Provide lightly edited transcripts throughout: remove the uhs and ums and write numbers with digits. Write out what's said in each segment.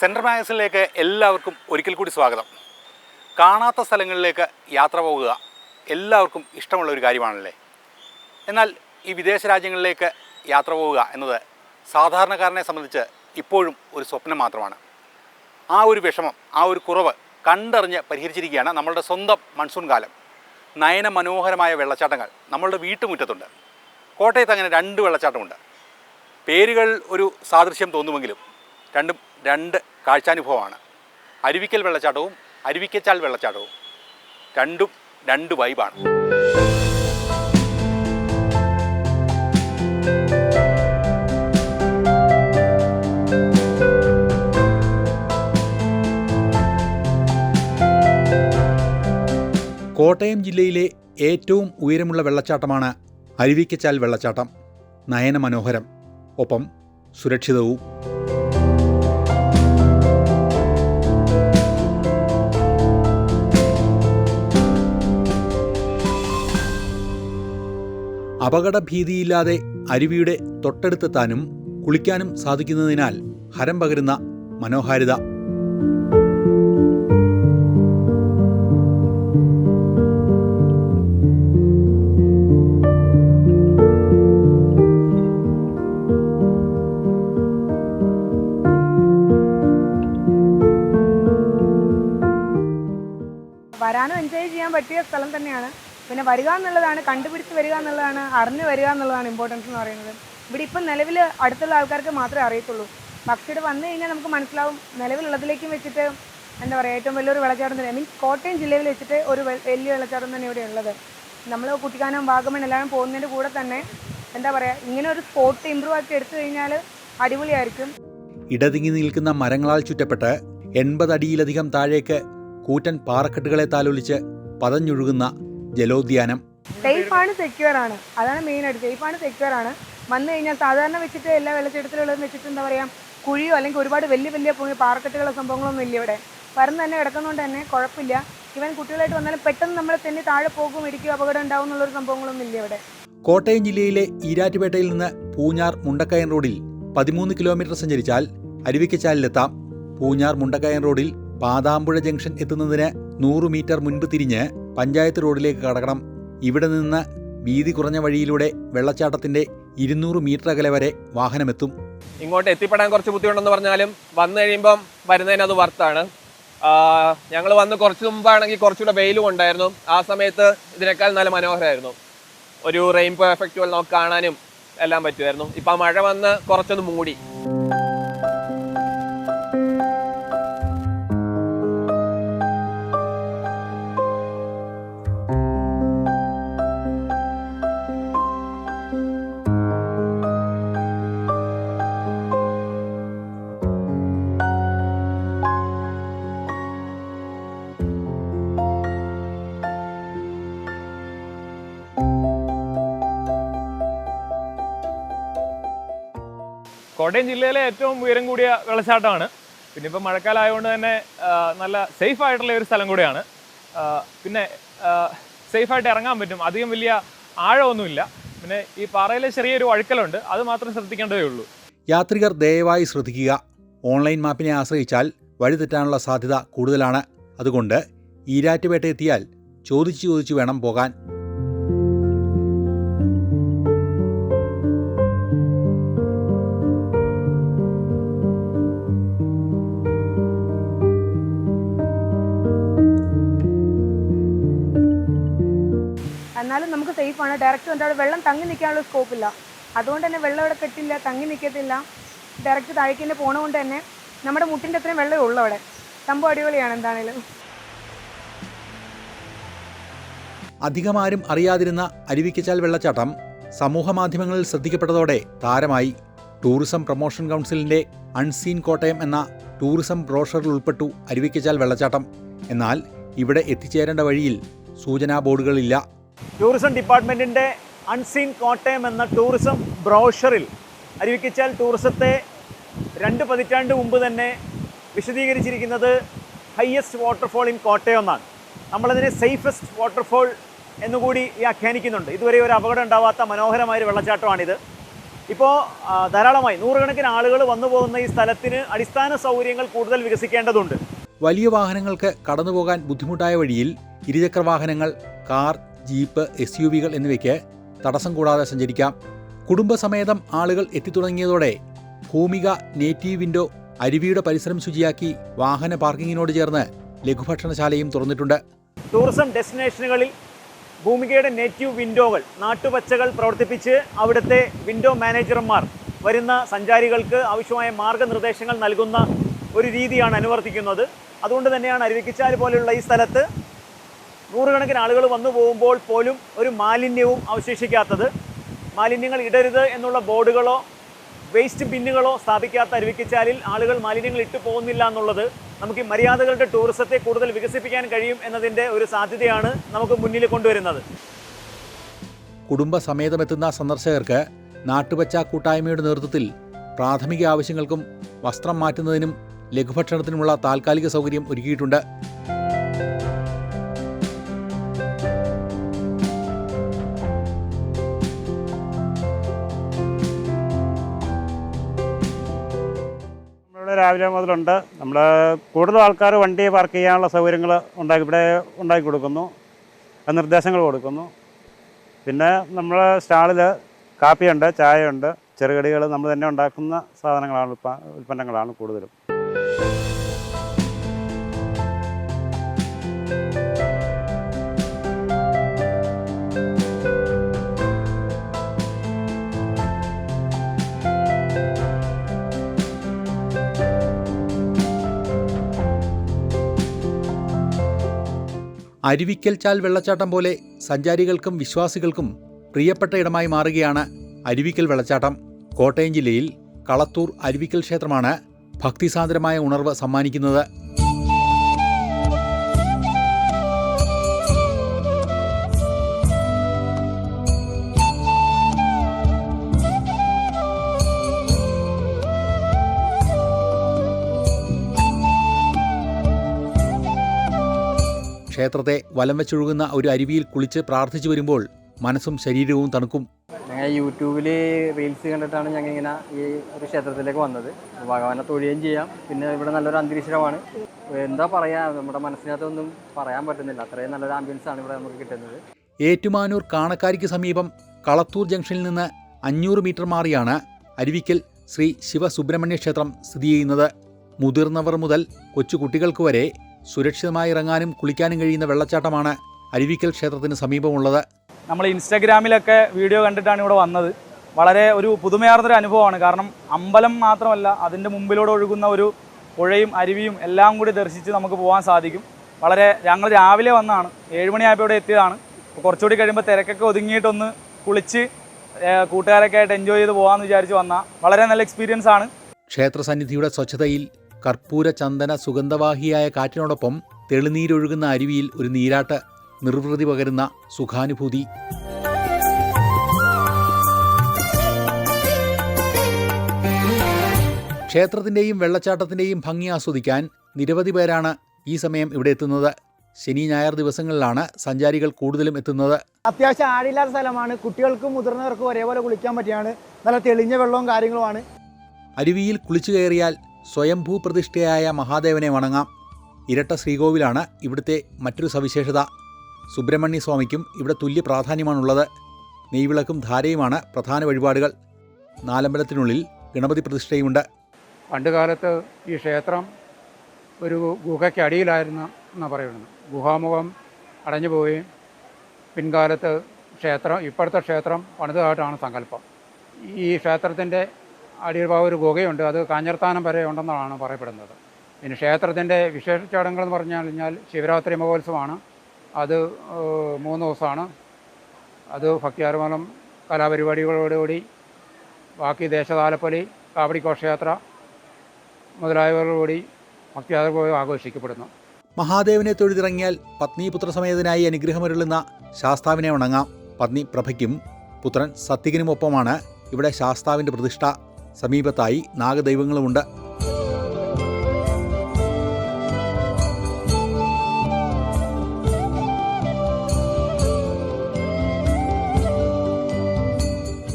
Central മാഗസിനിലേക്ക് എല്ലാവർക്കും ഒരിക്കൽ കൂടി സ്വാഗതം. കാണാത്ത സ്ഥലങ്ങളിലേക്ക് യാത്ര പോകുക എല്ലാവർക്കും ഇഷ്ടമുള്ള ഒരു കാര്യമാണല്ലേ. എന്നാൽ ഈ വിദേശ രാജ്യങ്ങളിലേക്ക് യാത്ര പോവുക എന്നത് സാധാരണക്കാരനെ സംബന്ധിച്ച് ഇപ്പോഴും ഒരു സ്വപ്നം മാത്രമാണ്. ആ ഒരു വിഷമം, ആ ഒരു കുറവ് കണ്ടറിഞ്ഞ് പരിഹരിച്ചിരിക്കുകയാണ് നമ്മളുടെ സ്വന്തം മൺസൂൺ കാലം. നയന മനോഹരമായ വെള്ളച്ചാട്ടങ്ങൾ നമ്മളുടെ വീട്ടുമുറ്റത്തുണ്ട്. കോട്ടയത്ത് അങ്ങനെ 2 വെള്ളച്ചാട്ടമുണ്ട്. പേരുകൾ ഒരു സാദൃശ്യം തോന്നുമെങ്കിലും രണ്ടും 2 കാഴ്ചാനുഭവമാണ്. അരുവിക്കൽ വെള്ളച്ചാട്ടവും അരുവിക്കച്ചാൽ വെള്ളച്ചാട്ടവും രണ്ടും 2 വൈബാണ്. കോട്ടയം ജില്ലയിലെ ഏറ്റവും ഉയരമുള്ള വെള്ളച്ചാട്ടമാണ് അരുവിക്കച്ചാൽ വെള്ളച്ചാട്ടം. നയന മനോഹരം, ഒപ്പം സുരക്ഷിതവും. അപകടഭീതിയില്ലാതെ അരുവിയുടെ തൊട്ടടുത്തെത്താനും കുളിക്കാനും സാധിക്കുന്നതിനാൽ ഹരം പകരുന്ന മനോഹാരിത. വരാനും എൻജോയ് ചെയ്യാൻ പറ്റിയ സ്ഥലം തന്നെയാണ്. പിന്നെ വരിക എന്നുള്ളതാണ്, കണ്ടുപിടിച്ച് വരിക എന്നുള്ളതാണ്, അറിഞ്ഞു വരിക എന്നുള്ളതാണ് ഇമ്പോർട്ടൻസ് എന്ന് പറയുന്നത്. ഇവിടെ ഇപ്പം നിലവിൽ അടുത്തുള്ള ആൾക്കാർക്ക് മാത്രമേ അറിയത്തുള്ളൂ. പക്ഷേ ഇവിടെ വന്നു കഴിഞ്ഞാൽ നമുക്ക് മനസ്സിലാവും, നിലവിലുള്ളതിലേക്കും വെച്ചിട്ട് എന്താ പറയുക, ഏറ്റവും വലിയൊരു വെള്ളച്ചാട്ടം തന്നെ, മീൻസ് കോട്ടയം ജില്ലയിൽ വെച്ചിട്ട് ഒരു വലിയ വെള്ളച്ചാട്ടം തന്നെ ഇവിടെ ഉള്ളത്. നമ്മൾ കുട്ടിക്കാനം, വാഗമൺ എല്ലാവരും പോകുന്നതിൻ്റെ കൂടെ തന്നെ എന്താ പറയുക, ഇങ്ങനെ ഒരു സ്പോട്ട് ഇമ്പ്രൂവ് ആക്കി എടുത്തു കഴിഞ്ഞാൽ അടിപൊളിയായിരിക്കും. ഇടതിങ്ങി നിൽക്കുന്ന മരങ്ങളാൽ ചുറ്റപ്പെട്ട് 80 അടിയിലധികം താഴേക്ക് കൂറ്റൻ പാറക്കെട്ടുകളെ താലോലിച്ച് പതഞ്ഞൊഴുകുന്ന ജലോദ്യാനം. സേഫാണ്, സെക്യൂർ ആണ്, അതാണ് മെയിനായിട്ട്. സേഫാണ്, സെക്യൂർ ആണ്. വന്നു കഴിഞ്ഞാൽ സാധാരണ വെച്ചിട്ട് എല്ലാ വെള്ളച്ചാട്ടത്തിലുള്ളതെന്ന് വെച്ചിട്ട് എന്താ പറയുക, കുഴിയോ അല്ലെങ്കിൽ ഒരുപാട് വലിയ വലിയ പാറക്കെട്ടുകളോ സംഭവങ്ങളൊന്നും ഇല്ല. ഇവിടെ പരന്ന് തന്നെ കിടക്കുന്നതുകൊണ്ട് തന്നെ കുഴപ്പമില്ല. ഇവൻ കുട്ടികളായിട്ട് വന്നാലും പെട്ടെന്ന് നമ്മൾ തന്നെ താഴെ പോകും, ഇടിക്കുകയോ അപകടം ഉണ്ടാവും എന്നുള്ളൊരു സംഭവങ്ങളൊന്നും ഇല്ല ഇവിടെ. കോട്ടയം ജില്ലയിലെ ഈരാറ്റുപേട്ടയിൽ നിന്ന് പൂഞ്ഞാർ മുണ്ടക്കയം റോഡിൽ 13 കിലോമീറ്റർ സഞ്ചരിച്ചാൽ അരുവിക്കച്ചാലിലെത്താം. പൂഞ്ഞാർ മുണ്ടക്കയം റോഡിൽ പാതാമ്പുഴ ജംഗ്ഷൻ എത്തുന്നതിന് 100 മീറ്റർ മുൻപ് തിരിഞ്ഞ് പഞ്ചായത്ത് റോഡിലേക്ക് കടക്കണം. ഇവിടെ നിന്ന് വീതി കുറഞ്ഞ വഴിയിലൂടെ വെള്ളച്ചാട്ടത്തിന്റെ 200 മീറ്റർ അകലെ വരെ വാഹനമെത്തും. ഇങ്ങോട്ട് എത്തിപ്പെടാൻ കുറച്ച് ബുദ്ധിമുട്ടെന്ന് പറഞ്ഞാലും വന്നു കഴിയുമ്പം വരുന്നതിന് അത് വർത്താണ്. ഞങ്ങൾ വന്ന് കുറച്ച് മുമ്പാണെങ്കിൽ കുറച്ചുകൂടെ വെയിലും ഉണ്ടായിരുന്നു. ആ സമയത്ത് ഇതിനേക്കാൾ നല്ല മനോഹരമായിരുന്നു. ഒരു റെയിൻബോ എഫക്റ്റ് നമുക്ക് കാണാനും എല്ലാം പറ്റുമായിരുന്നു. ഇപ്പം മഴ വന്ന് കുറച്ചൊന്ന് മൂടി. കോട്ടയം ജില്ലയിലെ ഏറ്റവും ഉയരം കൂടിയ വെള്ളച്ചാട്ടമാണ്. പിന്നെ ഇപ്പോൾ മഴക്കാലം ആയതുകൊണ്ട് തന്നെ നല്ല സേഫ് ആയിട്ടുള്ള ഒരു സ്ഥലം കൂടെയാണ്. പിന്നെ സേഫായിട്ട് ഇറങ്ങാൻ പറ്റും, അധികം വലിയ ആഴമൊന്നുമില്ല. പിന്നെ ഈ പാറയിലെ ചെറിയൊരു വഴുക്കലുണ്ട്, അത് മാത്രം ശ്രദ്ധിക്കേണ്ടതേ ഉള്ളൂ. യാത്രികർ ദയവായി ശ്രദ്ധിക്കുക. ഓൺലൈൻ മാപ്പിനെ ആശ്രയിച്ചാൽ വഴി തെറ്റാനുള്ള സാധ്യത കൂടുതലാണ്. അതുകൊണ്ട് ഈരാറ്റുപേട്ട എത്തിയാൽ ചോദിച്ചു വേണം പോകാൻ. എന്നാലും നമുക്ക് സേഫാണ്. ഡയറക്റ്റ് വന്നിട്ട് അവിടെ വെള്ളം തങ്ങി നിൽക്കാനുള്ള സ്കോപ്പില്ല. അതുകൊണ്ട് തന്നെ വെള്ളം അവിടെ കെട്ടില്ല, തങ്ങി നിൽക്കത്തില്ല. ഡയറക്റ്റ് താഴേക്ക് തന്നെ പോണതുകൊണ്ട് തന്നെ നമ്മുടെ മുട്ടിൻ്റെ അത്രയും വെള്ളമേ ഉള്ളൂ അവിടെ. സംഭവം അടിപൊളിയാണ്. എന്താണേലും അധികമാരും അറിയാതിരുന്ന അരുവിക്കച്ചാൽ വെള്ളച്ചാട്ടം സമൂഹ മാധ്യമങ്ങളിൽ ശ്രദ്ധിക്കപ്പെട്ടതോടെ താരമായി. ടൂറിസം പ്രൊമോഷൻ കൗൺസിലിന്റെ അൺസീൻ കോട്ടയം എന്ന ടൂറിസം ബ്രോഷറിൽ ഉൾപ്പെട്ടു അരുവിക്കച്ചാൽ വെള്ളച്ചാട്ടം. എന്നാൽ ഇവിടെ എത്തിച്ചേരേണ്ട വഴിയിൽ സൂചനാ ബോർഡുകളില്ല. ടൂറിസം ഡിപ്പാർട്ട്മെൻറ്റിൻ്റെ അൺസീൻ കോട്ടയം എന്ന ടൂറിസം ബ്രോഷറിൽ അരുവിക്കച്ചാൽ ടൂറിസത്തെ 2 പതിറ്റാണ്ട് മുമ്പ് തന്നെ വിശദീകരിച്ചിരിക്കുന്നത് ഹയസ്റ്റ് വാട്ടർഫോൾ ഇൻ കോട്ടയം എന്നാണ്. നമ്മളതിനെ സേഫസ്റ്റ് വാട്ടർഫോൾ എന്നുകൂടി വ്യാഖ്യാനിക്കുന്നുണ്ട്. ഇതുവരെ ഒരു അപകടം ഉണ്ടാവാത്ത മനോഹരമായൊരു വെള്ളച്ചാട്ടമാണിത്. ഇപ്പോൾ ധാരാളമായി നൂറുകണക്കിന് ആളുകൾ വന്നു പോകുന്ന ഈ സ്ഥലത്തിന് അടിസ്ഥാന സൗകര്യങ്ങൾ കൂടുതൽ വികസിക്കേണ്ടതുണ്ട്. വലിയ വാഹനങ്ങൾക്ക് കടന്നുപോകാൻ ബുദ്ധിമുട്ടായ വഴിയിൽ ഇരുചക്ര വാഹനങ്ങൾ, കാർ, ജീപ്പ്, SUV-കൾ എന്നിവയ്ക്ക് തടസ്സം കൂടാതെ സഞ്ചരിക്കാം. കുടുംബസമേതം ആളുകൾ എത്തിത്തുടങ്ങിയതോടെ ഭൂമിക നേറ്റീവ് വിൻഡോ അരുവിയുടെ പരിസരം ശുചിയാക്കി വാഹന പാർക്കിങ്ങിനോട് ചേർന്ന് ലഘുഭക്ഷണശാലയും തുറന്നിട്ടുണ്ട്. ടൂറിസം ഡെസ്റ്റിനേഷനുകളിൽ ഭൂമികയുടെ നേറ്റീവ് വിൻഡോകൾ, നാട്ടുപച്ചകൾ പ്രവർത്തിപ്പിച്ച് അവിടുത്തെ വിൻഡോ മാനേജർമാർ വരുന്ന സഞ്ചാരികൾക്ക് ആവശ്യമായ മാർഗനിർദ്ദേശങ്ങൾ നൽകുന്ന ഒരു രീതിയാണ് അനുവർത്തിക്കുന്നത്. അതുകൊണ്ട് തന്നെയാണ് അരുവിക്കച്ചാൽ പോലെയുള്ള ഈ സ്ഥലത്ത് നൂറുകണക്കിന് ആളുകൾ വന്നു പോകുമ്പോൾ പോലും ഒരു മാലിന്യവും അവശേഷിക്കാത്തത്. മാലിന്യങ്ങൾ ഇടരുത് എന്നുള്ള ബോർഡുകളോ വേസ്റ്റ് ബിന്നുകളോ സ്ഥാപിക്കാത്ത അരുവിക്കച്ചാലിൽ ആളുകൾ മാലിന്യങ്ങൾ ഇട്ടു പോകുന്നില്ല എന്നുള്ളത് നമുക്ക് ഈ മര്യാദകളുടെ ടൂറിസത്തെ കൂടുതൽ വികസിപ്പിക്കാൻ കഴിയും എന്നതിൻ്റെ ഒരു സാധ്യതയാണ് നമുക്ക് മുന്നിൽ കൊണ്ടുവരുന്നത്. കുടുംബസമേതമെത്തുന്ന സന്ദർശകർക്ക് നാട്ടുപച്ച കൂട്ടായ്മയുടെ നേതൃത്വത്തിൽ പ്രാഥമിക ആവശ്യങ്ങൾക്കും വസ്ത്രം മാറ്റുന്നതിനും ലഘുഭക്ഷണത്തിനുമുള്ള താൽക്കാലിക സൗകര്യം ഒരുക്കിയിട്ടുണ്ട്. രാവിലെ മുതലുണ്ട്. നമ്മൾ കൂടുതൽ ആൾക്കാർ വണ്ടി പാർക്ക് ചെയ്യാനുള്ള സൗകര്യങ്ങൾ ഉണ്ടാക്കി കൊടുക്കുന്നു, നിർദ്ദേശങ്ങൾ കൊടുക്കുന്നു. പിന്നെ നമ്മൾ സ്റ്റാളിൽ കാപ്പിയുണ്ട്, ചായയുണ്ട്, ചെറുകടികൾ നമ്മൾ തന്നെ ഉണ്ടാക്കുന്ന സാധനങ്ങളാണ്, ഉൽപ്പന്നങ്ങളാണ് കൂടുതലും. അരുവിക്കൽ ചാൽ വെള്ളച്ചാട്ടം പോലെ സഞ്ചാരികൾക്കും വിശ്വാസികൾക്കും പ്രിയപ്പെട്ട ഇടമായി മാറുകയാണ് അരുവിക്കൽ വെള്ളച്ചാട്ടം. കോട്ടയം ജില്ലയിൽ കളത്തൂർ അരുവിക്കൽ ക്ഷേത്രമാണ് ഭക്തിസാന്ദ്രമായ ഉണർവ് സമ്മാനിക്കുന്നത്. ക്ഷേത്രത്തെ വലം വെച്ചൊഴുകുന്ന ഒരു അരുവിയിൽ കുളിച്ച് പ്രാർത്ഥിച്ചു വരുമ്പോൾ മനസ്സും ശരീരവും തണുക്കും. ഞങ്ങൾ യൂട്യൂബിൽ റീൽസ് കണ്ടിട്ടാണ് ഞങ്ങൾ ഇങ്ങനെ ഈ ഒരു ക്ഷേത്രത്തിലേക്ക് വന്നത്. ഭഗവാനെ തൊഴുകയും ചെയ്യാം, പിന്നെ ഇവിടെ നല്ലൊരു അന്തരീക്ഷമാണ്. എന്താ പറയുക, നമ്മുടെ മനസ്സിനകത്തൊന്നും പറയാൻ പറ്റുന്നില്ല, അത്രയും നല്ലൊരു ആംബിയൻസ് ആണ് ഇവിടെ നമുക്ക് കിട്ടുന്നത്. ഏറ്റുമാനൂർ കാണക്കാരിക്ക് സമീപം കളത്തൂർ ജംഗ്ഷനിൽ നിന്ന് 500 മീറ്റർ മാറിയാണ് അരുവിക്കൽ ശ്രീ ശിവസുബ്രഹ്മണ്യ ക്ഷേത്രം സ്ഥിതി ചെയ്യുന്നത്. മുതിർന്നവർ മുതൽ കൊച്ചുകുട്ടികൾക്ക് വരെ സുരക്ഷിതമായി ഇറങ്ങാനും കുളിക്കാനും കഴിയുന്ന വെള്ളച്ചാട്ടമാണ് അരുവിക്കൽ ക്ഷേത്രത്തിന് സമീപമുള്ളത്. നമ്മൾ ഇൻസ്റ്റാഗ്രാമിലൊക്കെ വീഡിയോ കണ്ടിട്ടാണ് ഇവിടെ വന്നത്. വളരെ ഒരു പുതുമയാർന്നൊരു അനുഭവമാണ്. കാരണം അമ്പലം മാത്രമല്ല, അതിൻ്റെ മുമ്പിലൂടെ ഒഴുകുന്ന ഒരു പുഴയും അരുവിയും എല്ലാം കൂടി ദർശിച്ച് നമുക്ക് പോകാൻ സാധിക്കും. ഞങ്ങൾ രാവിലെ വന്നതാണ്, 7 മണിയായപ്പോൾ ഇവിടെ എത്തിയതാണ്. കുറച്ചുകൂടി കഴിയുമ്പോൾ തിരക്കൊക്കെ ഒതുങ്ങിയിട്ടൊന്ന് കുളിച്ച് കൂട്ടുകാരൊക്കെ ആയിട്ട് എൻജോയ് ചെയ്ത് പോകാമെന്ന് വിചാരിച്ച് വന്ന വളരെ നല്ല എക്സ്പീരിയൻസ് ആണ്. ക്ഷേത്രസന്നിധിയുടെ സ്വച്ഛതയിൽ കർപ്പൂര ചന്ദന സുഗന്ധവാഹിയായ കാറ്റിനോടൊപ്പം തെളിനീരൊഴുകുന്ന അരുവിയിൽ ഒരു നീരാട്ട് നിർവൃതി പകരുന്ന സുഖാനുഭൂതി. ക്ഷേത്രത്തിൻ്റെയും വെള്ളച്ചാട്ടത്തിൻ്റെയും ഭംഗി ആസ്വദിക്കാൻ നിരവധി പേരാണ് ഈ സമയം ഇവിടെ എത്തുന്നത്. ശനി ഞായർ ദിവസങ്ങളിലാണ് സഞ്ചാരികൾ കൂടുതലും എത്തുന്നത്. അത്യാവശ്യം ആഴില്ലാത്ത സ്ഥലമാണ്. കുട്ടികൾക്കും മുതിർന്നവർക്കും ഒരേപോലെ കുളിക്കാൻ പറ്റിയാണ്. നല്ല തെളിഞ്ഞ വെള്ളവും കാര്യങ്ങളുമാണ്. അരുവിയിൽ കുളിച്ചു കയറിയാൽ സ്വയംഭൂ പ്രതിഷ്ഠയായ മഹാദേവനെ വണങ്ങാം. ഇരട്ട ശ്രീകോവിലാണ് ഇവിടുത്തെ മറ്റൊരു സവിശേഷത. സുബ്രഹ്മണ്യ സ്വാമിക്കും ഇവിടെ തുല്യ പ്രാധാന്യമാണുള്ളത്. നെയ്വിളക്കും ധാരയുമാണ് പ്രധാന വഴിപാടുകൾ. നാലമ്പലത്തിനുള്ളിൽ ഗണപതി പ്രതിഷ്ഠയുമുണ്ട്. പണ്ടുകാലത്ത് ഈ ക്ഷേത്രം ഒരു ഗുഹയ്ക്കടിയിലായിരുന്നു എന്നാണ് പറയുന്നത്. ഗുഹാമുഖം അടഞ്ഞു പോവുകയും പിൻകാലത്ത് ഇപ്പോഴത്തെ ക്ഷേത്രം പണിതതായിട്ടാണ് സങ്കല്പം. ഈ ക്ഷേത്രത്തിൻ്റെ അടിഭാഗം ഒരു ഗുഹയുണ്ട്, അത് കാഞ്ഞിരത്താനം വരെ ഉണ്ടെന്നാണ് പറയപ്പെടുന്നത്. പിന്നെ ക്ഷേത്രത്തിൻ്റെ വിശേഷ ചടങ്ങുകളെന്ന് പറഞ്ഞു കഴിഞ്ഞാൽ ശിവരാത്രി മഹോത്സവമാണ്. അത് 3 ദിവസമാണ്. അത് ഭക്തിയാർമലം കലാപരിപാടികളോടുകൂടി ബാക്കി ദേശതാലപ്പൊലി, കാവടി ഘോഷയാത്ര മുതലായവരോടുകൂടി ഭക്തിയാർമലം ആഘോഷിക്കപ്പെടുന്നു. മഹാദേവനെ തൊഴുതിറങ്ങിയാൽ പത്നീപുത്ര സമേതനായി അനുഗ്രഹമരുളുന്ന ശാസ്താവിനെ വണങ്ങാം. പത്നി പ്രഭയ്ക്കും പുത്രൻ സത്യകിനുമൊപ്പമാണ് ഇവിടെ ശാസ്താവിൻ്റെ പ്രതിഷ്ഠ. സമീപത്തായി നാഗദൈവങ്ങളുമുണ്ട്.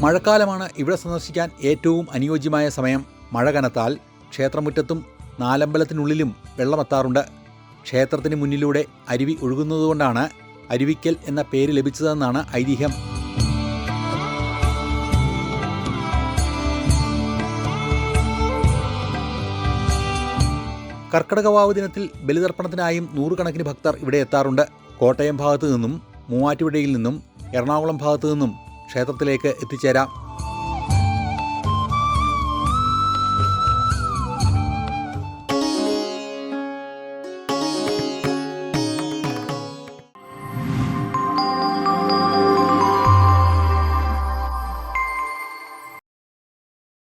മഴക്കാലമാണ് ഇവിടെ സന്ദർശിക്കാൻ ഏറ്റവും അനുയോജ്യമായ സമയം. മഴ കനത്താൽ ക്ഷേത്രമുറ്റത്തും നാലമ്പലത്തിനുള്ളിലും വെള്ളമെത്താറുണ്ട്. ക്ഷേത്രത്തിന് മുന്നിലൂടെ അരുവി ഒഴുകുന്നതുകൊണ്ടാണ് അരുവിക്കൽ എന്ന പേര് ലഭിച്ചതെന്നാണ് ഐതിഹ്യം. കർക്കിടകവാവ് ദിനത്തിൽ ബലിതർപ്പണത്തിനായും നൂറുകണക്കിന് ഭക്തർ ഇവിടെ എത്താറുണ്ട്. കോട്ടയം ഭാഗത്തു നിന്നും, മൂവാറ്റുപുഴയിൽ നിന്നും, എറണാകുളം ഭാഗത്തു നിന്നും ക്ഷേത്രത്തിലേക്ക് എത്തിച്ചേരാം.